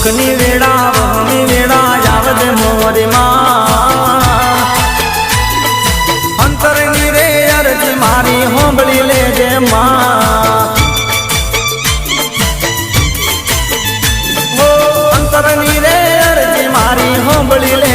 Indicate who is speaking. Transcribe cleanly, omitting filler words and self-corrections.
Speaker 1: દુઃખની વેળા વહની વેળા આવજે મોરી માં અંતરની રે અરજી મારી હોંભળી લેજે માં અંતરની રે અરજી મારી હોંભળી લે